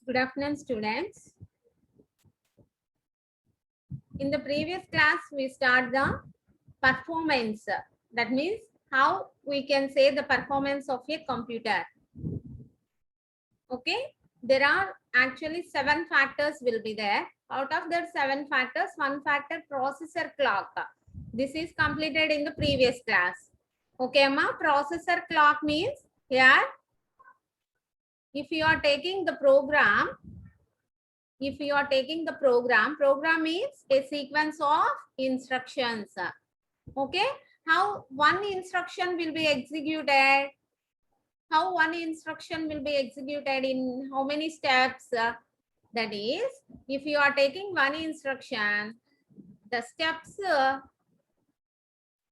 Good afternoon, students. In the previous class, we start the performance. That means how we can say the performance of a computer. Okay, there are actually 7 factors will be there. Out of that 7 factors, 1 factor processor clock. This is completed in the previous class. Okay, ma, processor clock means here, if you are taking the program, program is a sequence of instructions. Okay, how one instruction will be executed? How one instruction will be executed in how many steps? That is, if you are taking one instruction, the steps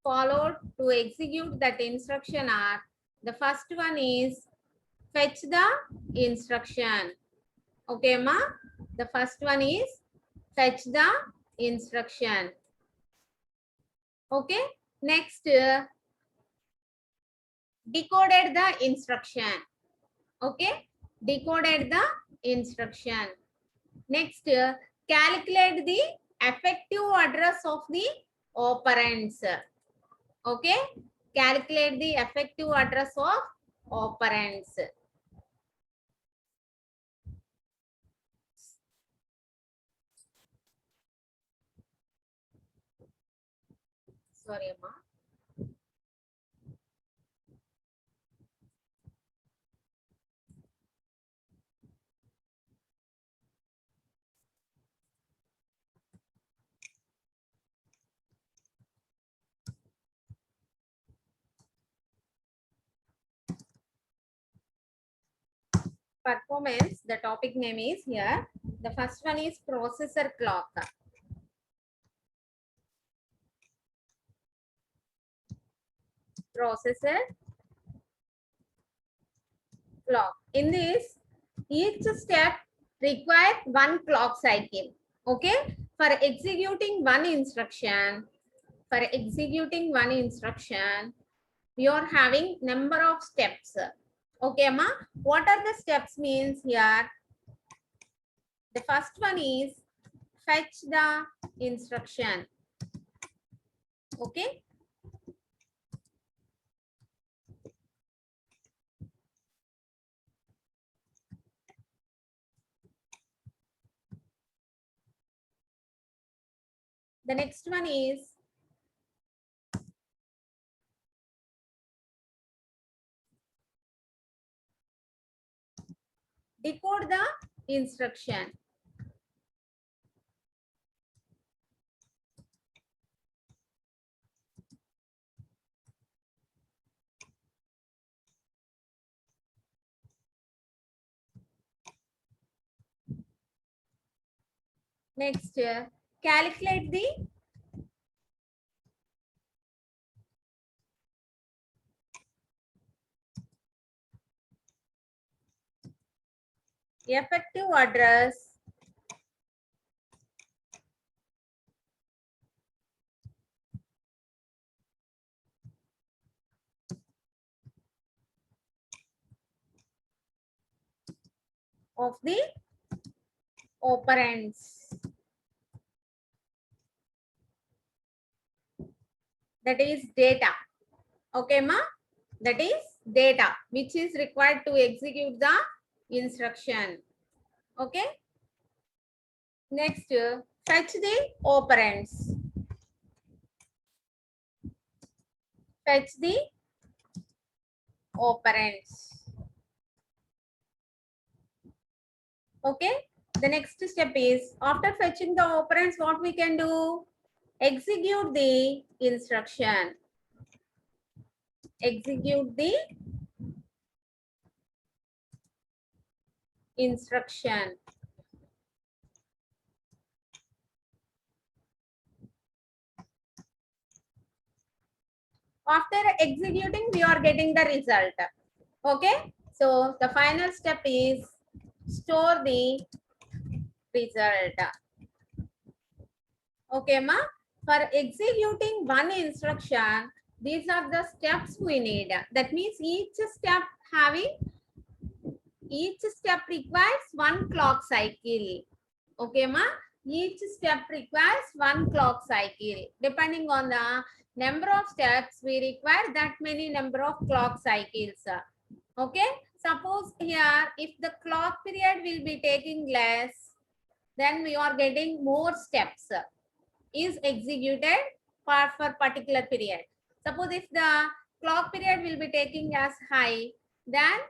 followed to execute that instruction are, the first one is fetch the instruction. Okay, ma? The first one is fetch the instruction. Okay, next, decoded the instruction. Okay, decoded the instruction. Next, calculate the effective address of the operands. Okay, calculate the effective address of operands. Sorry, Amma. Performance, the topic name is here. The first one is processor clock. Processor clock. In this, each step requires one clock cycle. Okay, for executing one instruction, we are having number of steps. Okay, ma, what are the steps means here? The first one is fetch the instruction. Okay, the next one is decode the instruction. Next, calculate the effective address of the operands. That is data. Okay, ma? That is data which is required to execute the instruction. Okay. Next, fetch the operands. Fetch the operands. Okay. The next step is, after fetching the operands, what we can do? Execute the instruction. Execute the instruction. After executing, we are getting the result. Okay. So the final step is store the result. Okay, ma? For executing one instruction, these are the steps we need. That means each step having each step requires one clock cycle. Okay, ma? Each step requires one clock cycle. Depending on the number of steps, we require that many number of clock cycles. Okay, suppose here, if the clock period will be taking less, then we are getting more steps is executed for particular period. Suppose if the clock period will be taking as high, then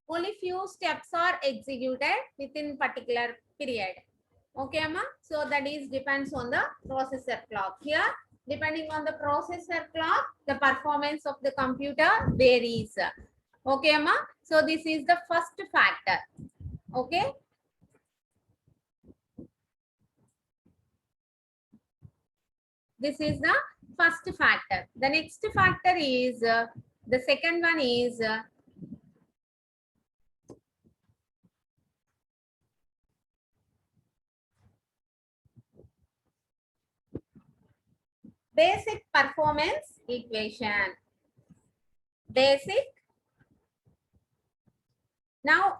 only few steps are executed within particular period. Okay, Amma? So that is depends on the processor clock. Here, depending on the processor clock, the performance of the computer varies. Okay, Amma? So this is the first factor. Okay. This is the first factor. The next factor is, the second one is, basic performance equation. Basic. Now,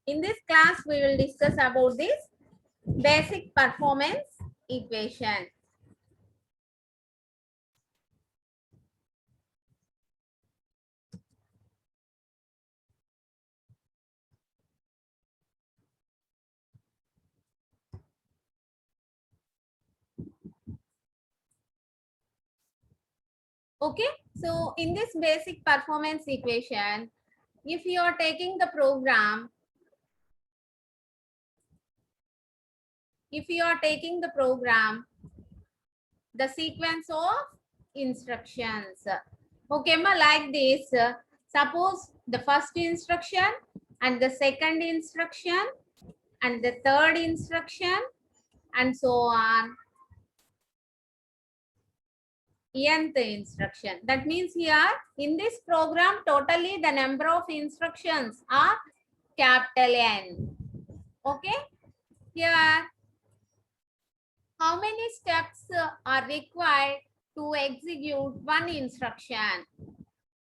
in this class, we will discuss about this basic performance equation. Okay, so in this basic performance equation, if you are taking the program, the sequence of instructions. Okay, ma, like this. Suppose the first instruction and the second instruction and the third instruction and so on. Nth instruction. That means here in this program, totally the number of instructions are capital N. Okay. Here, how many steps are required to execute one instruction?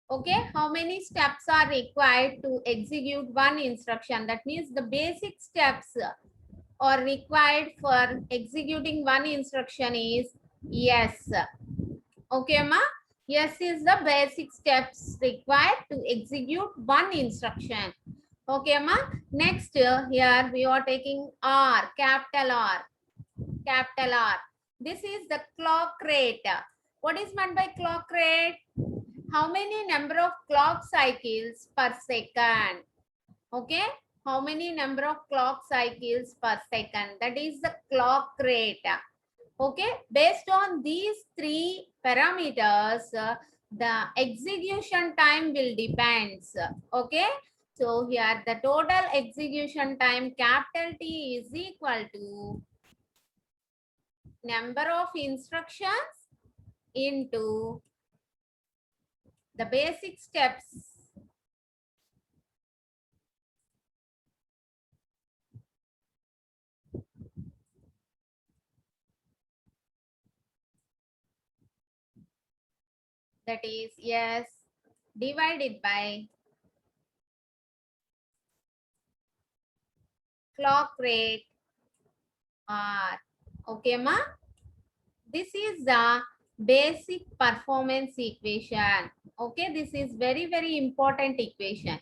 Okay, how many steps are required to execute one instruction? That means the basic steps are required for executing one instruction is yes. Okay, ma? Yes is the basic steps required to execute one instruction. Okay, ma? Next, here we are taking R, capital R. Capital R. This is the clock rate. What is meant by clock rate? How many number of clock cycles per second? Okay, how many number of clock cycles per second? That is the clock rate. Okay, based on these three parameters, the execution time will depends. Okay, so here the total execution time capital T is equal to number of instructions into the basic steps. That is yes divided by clock rate R. Okay, ma? This is the basic performance equation. Okay, this is very, very important equation.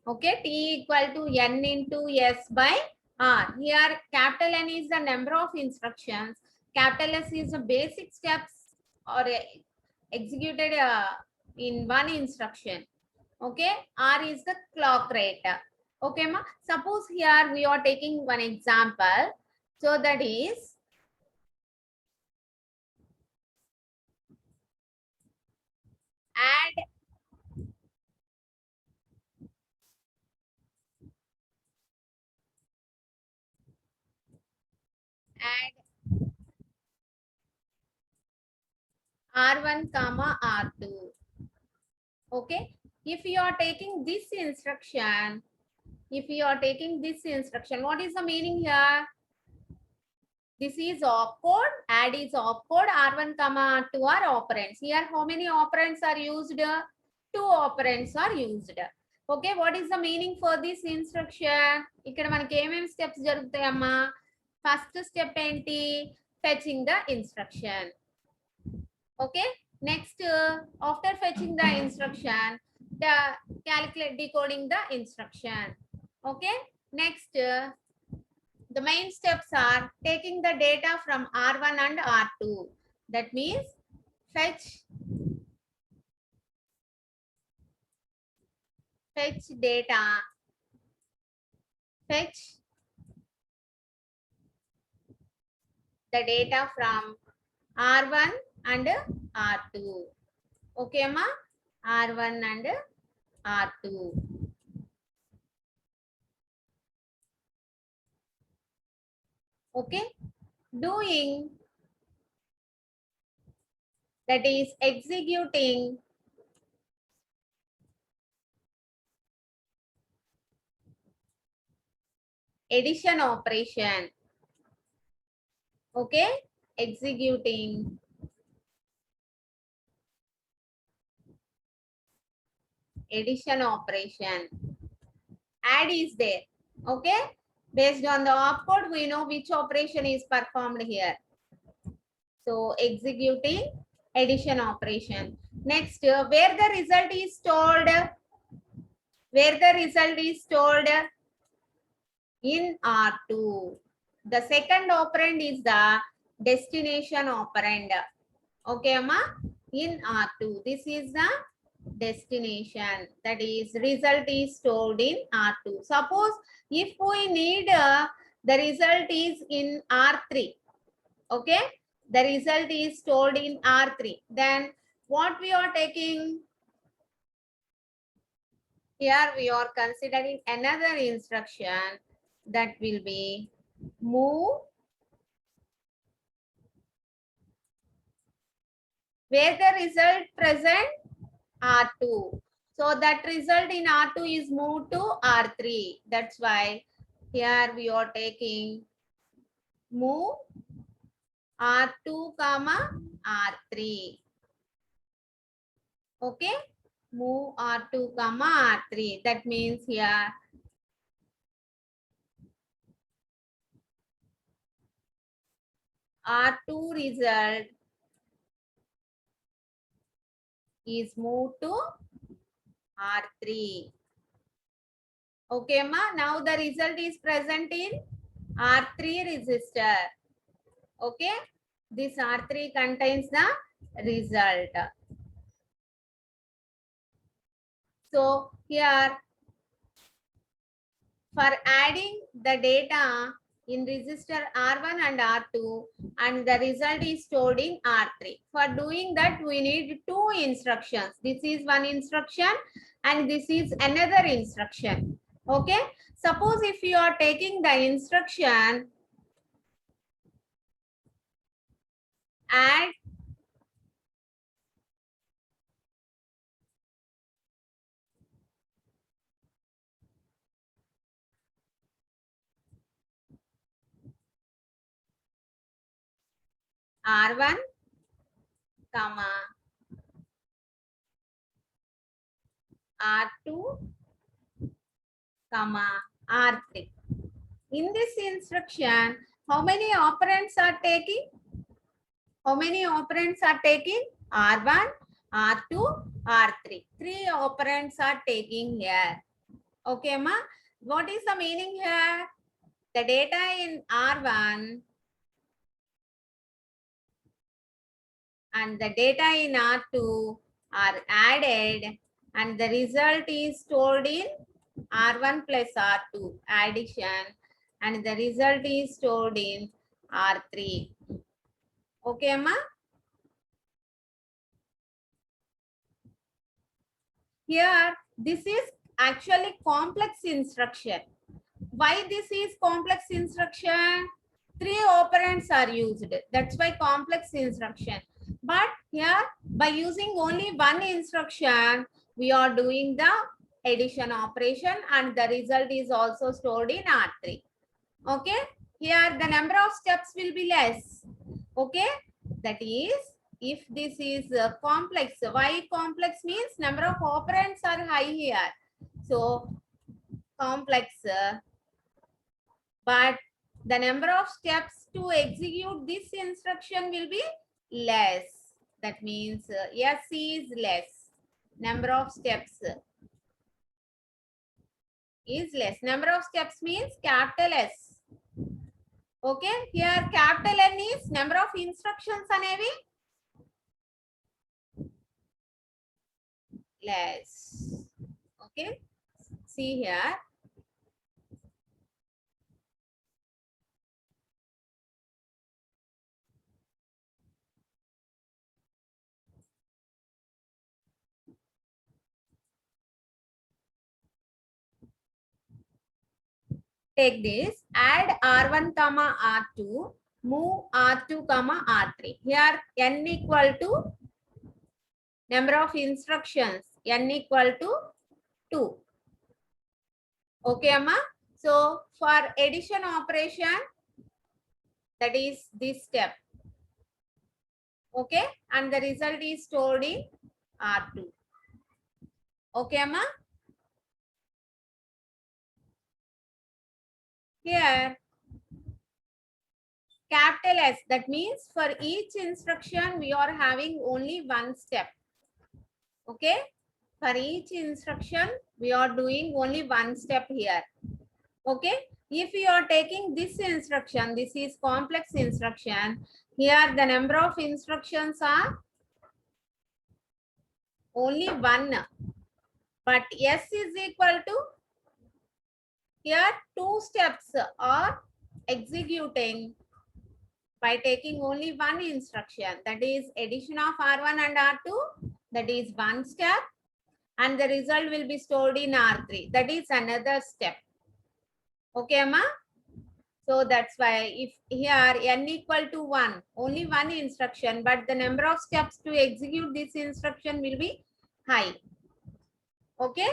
Okay, T equal to N into S by R. Here, capital N is the number of instructions. Capital S is the basic steps or executed in one instruction. Okay, R is the clock rate. Okay, ma? Suppose here we are taking one example. So that is add R1 comma R2. Okay, if you are taking this instruction, what is the meaning here? This is opcode, add is opcode, R1 comma R2 are operands. Here how many operands are used? Two operands are used. Okay, what is the meaning for this instruction? ఇక్కడ మనకి ఏమేం steps జరుగుతాయమ్మా? First step ఏంటి? Fetching the instruction. Okay, next after fetching the instruction, the decoding the instruction. Okay, next the main steps are taking the data from R1 and R2. That means fetch data, fetch the data from R1 and R2. Okay, ma? R1 and R2. Okay, doing, that is executing addition operation. Okay, executing addition operation. Add is there. Okay, based on the opcode we know which operation is performed here. So executing addition operation. Next, where the result is stored, in R2. The second operand is the destination operand. Okay, amma? In R2, this is the destination, that is result is stored in R2. Suppose if we need the result is in R3. Okay, the result is stored in R3, then what we are taking? Here we are considering another instruction, that will be move where the result present R2. So that result in R2 is moved to R3. That's why here we are taking move R2 comma R3. Okay, move R2 comma R3. That means here R2 result is moved to R3. Okay, ma. Now the result is present in R3 register. Okay, this R3 contains the result. So here, for adding the data in register R1 and R2, and the result is stored in R3. For doing that, we need two instructions. This is one instruction and this is another instruction. Okay, suppose if you are taking the instruction add R1 comma R2 comma R3. In this instruction, how many operands are taking? How many operands are taking? R1, R2, R3. 3 operands are taking here. Okay, ma? What is the meaning here? The data in R1 and the data in R2 are added and the result is stored in R1 plus R2 addition and the result is stored in R3. Okay, ma? Here, this is actually complex instruction. Why this is complex instruction? 3 operands are used. That's why complex instruction. But here, by using only one instruction, we are doing the addition operation and the result is also stored in R3. Okay, here the number of steps will be less. Okay, that is, if this is complex, why complex means number of operands are high here. so complex, but the number of steps to execute this instruction will be less. That means S is less. Number of steps is less. Number of steps means capital S. Okay, here capital N is number of instructions అనేవి less. Okay, see here. Take this, add R1 comma R2, move R2 comma R3. Here N equal to number of instructions, N equal to 2. Okay, Amma. So for addition operation, that is this step. Okay, and the result is stored in R2. Okay, Amma. Here, capital S, that means for each instruction, we are having only one step. Okay, for each instruction, we are doing only one step here. Okay, if you are taking this instruction, this is complex instruction. Here, the number of instructions are only one, but S is equal to, here 2 steps are executing by taking only one instruction, that is addition of R1 and R2, that is one step, and the result will be stored in R3, that is another step. Okay, Amma? So that's why if here N equal to 1, only one instruction, but the number of steps to execute this instruction will be high. Okay,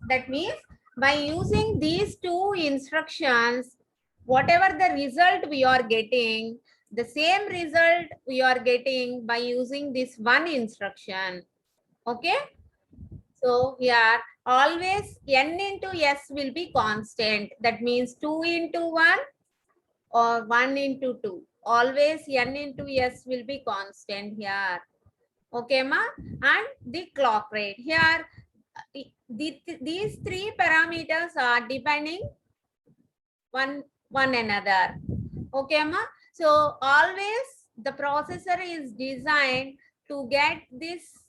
that means by using these 2 instructions, whatever the result we are getting, the same result we are getting by using this one instruction. Okay, so here always N into S will be constant. That means 2 into 1 or 1 into 2. Always N into S will be constant here. Okay, ma? And the clock rate. Here, these 3 parameters are depending one another. Okay, ma? So always the processor is designed to get this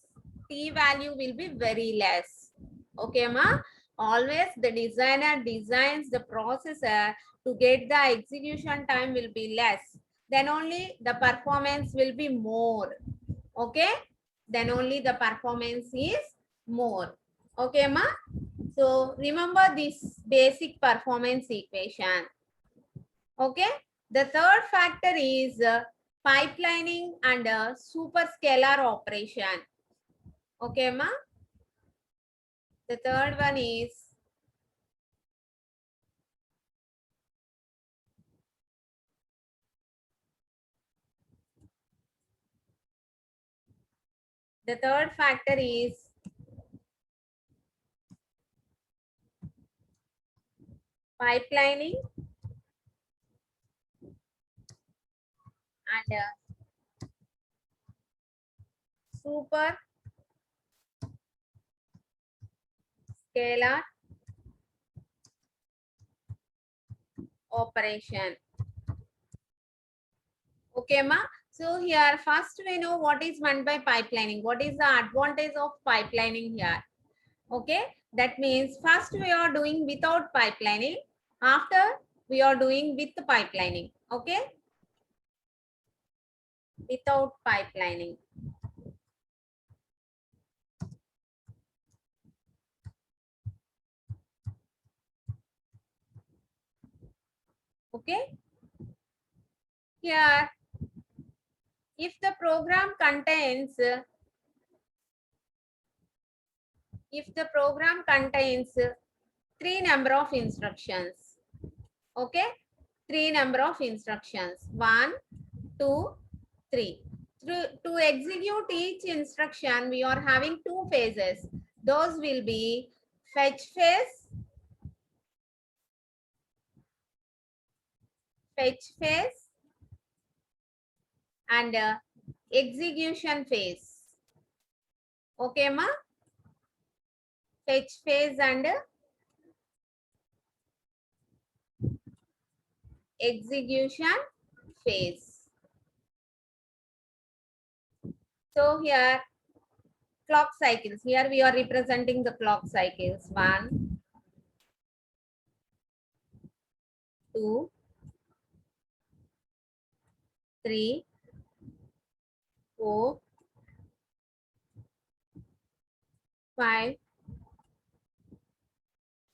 T value will be very less. Okay, ma? Always the designer designs the processor to get the execution time will be less. Then only the performance will be more. Okay, then only the performance is more. Okay, ma? So remember this basic performance equation. Okay, the third factor is pipelining and superscalar operation. Okay, ma? The third one is pipelining and super scalar operation. Okay, ma? So here first we know what is meant by pipelining. What is the advantage of pipelining here? Okay, that means first we are doing without pipelining. After we are doing with the pipelining. Okay, without pipelining. Okay, here if the program contains 3 number of instructions. Okay, 3 number of instructions, 1, 2, 3. To execute each instruction, we are having 2 phases. Those will be fetch phase, and execution phase. Okay, ma? Fetch phase and execution phase. So here clock cycles. Here we are representing the clock cycles. 1, 2, 3, 4, 5,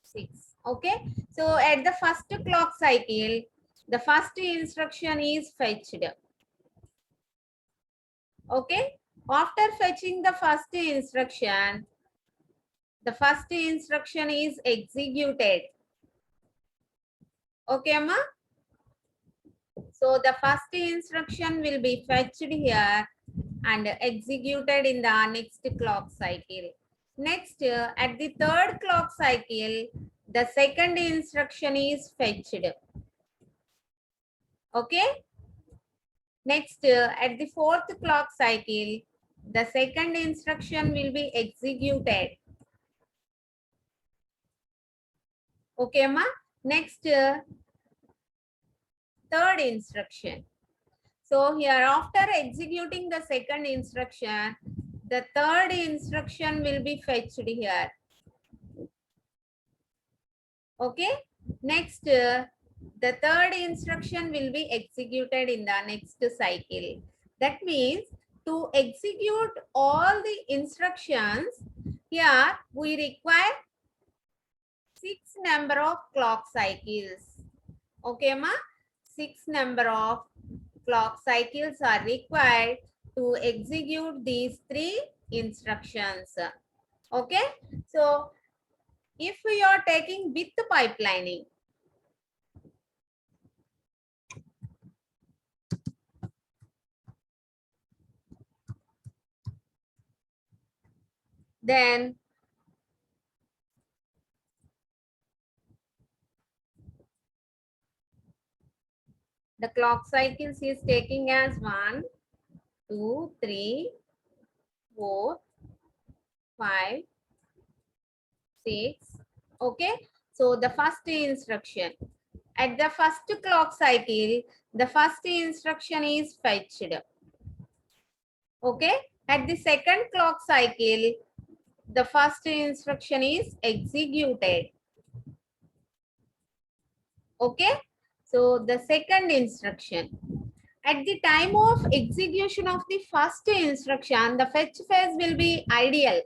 6. Okay. So at the first clock cycle, the first instruction is fetched. Okay. After fetching the first instruction is executed. Okay, ma? So the first instruction will be fetched here and executed in the next clock cycle. Next, at the third clock cycle, the second instruction is fetched. Okay. Next, at the fourth clock cycle, the second instruction will be executed. Okay, ma? Next, third instruction. So here after executing the second instruction, the third instruction will be fetched here. Okay. Next, the third instruction will be executed in the next cycle. That means to execute all the instructions, here we require 6 number of clock cycles. Okay, ma? 6 number of clock cycles are required to execute these 3 instructions. Okay. So if we are taking with pipelining, then the clock cycles is taking as 1, 2, 3, 4, 5, 6. Okay. So the first instruction. At the first clock cycle, the first instruction is fetched. Okay. At the second clock cycle, the first instruction is executed. Okay. So the second instruction. At the time of execution of the first instruction, the fetch phase will be ideal.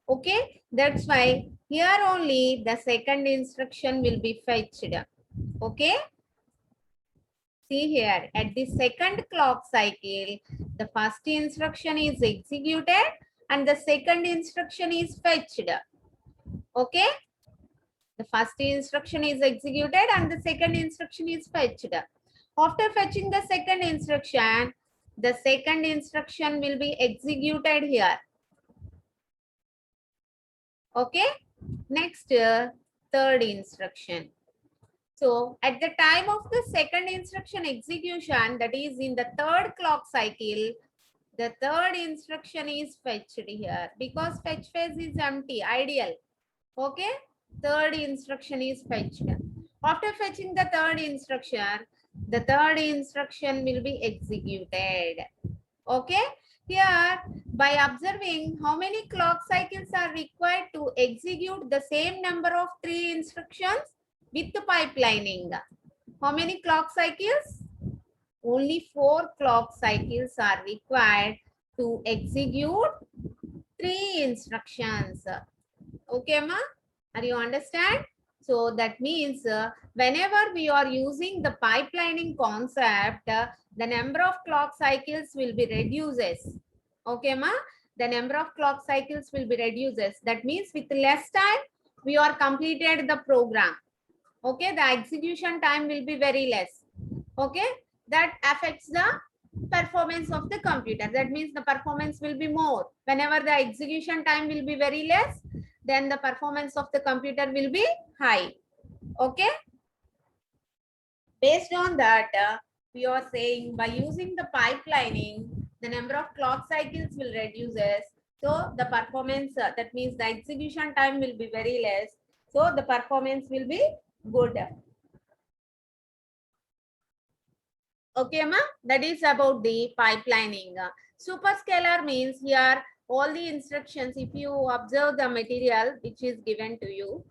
Okay. That's why here only the second instruction will be fetched. Okay. See here, at the second clock cycle, the first instruction is executed and the second instruction is fetched. Okay. The first instruction is executed and the second instruction is fetched. After fetching the second instruction will be executed here. Okay. Next, third instruction. So at the time of the second instruction execution, that is in the third clock cycle, the third instruction is fetched here because fetch phase is empty, ideal. Okay. Third instruction is fetched. After fetching the third instruction will be executed. Okay. Here, by observing how many clock cycles are required to execute the same number of 3 instructions with the pipelining. How many clock cycles? Only 4 clock cycles are required to execute 3 instructions. Okay, ma? Are you understand? So that means whenever we are using the pipelining concept, the number of clock cycles will be reduces. Okay, ma? The number of clock cycles will be reduces. That means with less time, we are completed the program. Okay, the execution time will be very less. Okay, that affects the performance of the computer. That means the performance will be more. Whenever the execution time will be very less, then the performance of the computer will be high. Okay. Based on that, we are saying by using the pipelining, the number of clock cycles will reduces. So the performance, that means the execution time will be very less. So the performance will be good. Okay, ma? That is about the pipelining. Superscalar means here all the instructions, if you observe the material which is given to you,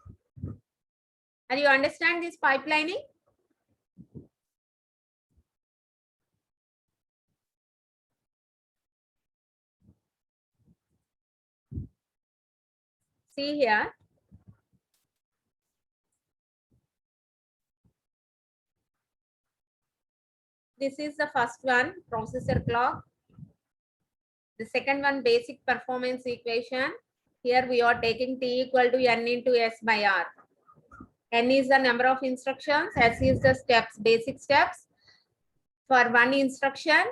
and you understand this pipelining? See here. This is the first one, processor clock. The second one, basic performance equation. Here we are taking T equal to N into S by R. N is the number of instructions, S is the steps, basic steps. For one instruction,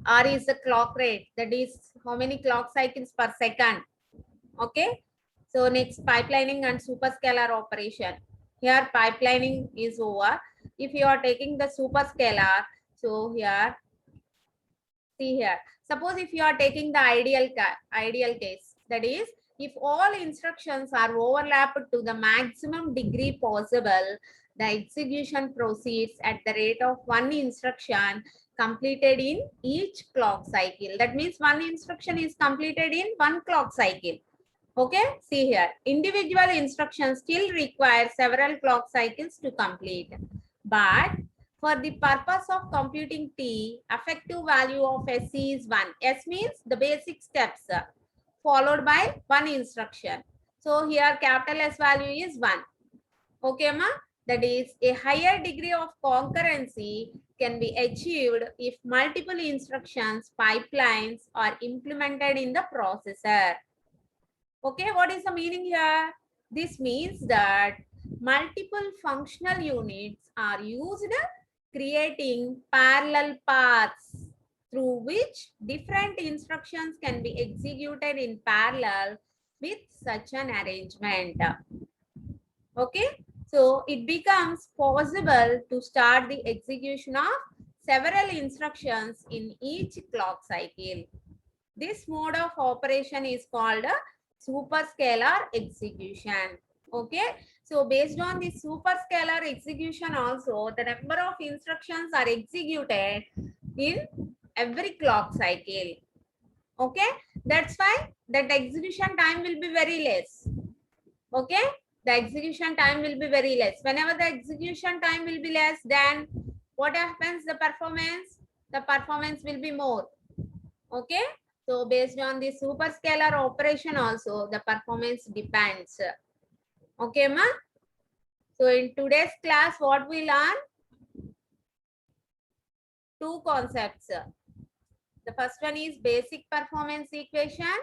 R is the clock rate, that is how many clock cycles per second. Okay. So next, pipelining and superscalar operation. Here pipelining is over. If you are taking the superscalar, so here, see here. Suppose if you are taking the ideal case, that is, if all instructions are overlapped to the maximum degree possible, the execution proceeds at the rate of one instruction completed in each clock cycle. That means one instruction is completed in one clock cycle. Okay, see here. Individual instructions still require several clock cycles to complete. But for the purpose of computing T, effective value of S is 1. S means the basic steps followed by one instruction. So here capital S value is 1. Okay, ma? That is, a higher degree of concurrency can be achieved if multiple instructions pipelines are implemented in the processor. Okay, what is the meaning here? This means that multiple functional units are used creating parallel paths through which different instructions can be executed in parallel with such an arrangement. Okay, so it becomes possible to start the execution of several instructions in each clock cycle. This mode of operation is called a superscalar execution. Okay, so based on the superscalar execution also, the number of instructions are executed in every clock cycle. Okay, that's why that execution time will be very less. Okay, the execution time will be very less. Whenever the execution time will be less, then what happens? The performance will be more. Okay, so based on the superscalar operation also, the performance depends. Okay, ma? So in today's class, what we learn? Two concepts. The first one is basic performance equation.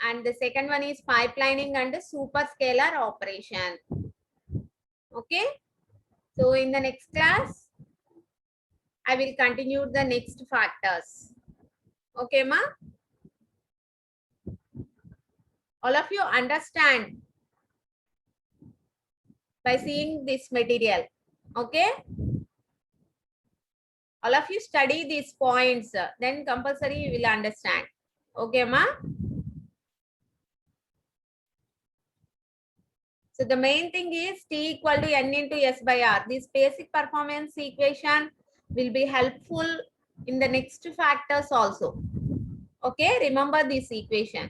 And the second one is pipelining and the superscalar operation. Okay. So in the next class, I will continue the next factors. Okay, ma? All of you understand by seeing this material. Okay. All of you study these points, then compulsory you will understand. Okay, ma? So the main thing is T equal to N into S by R. This basic performance equation will be helpful in the next factors also. Okay, remember this equation.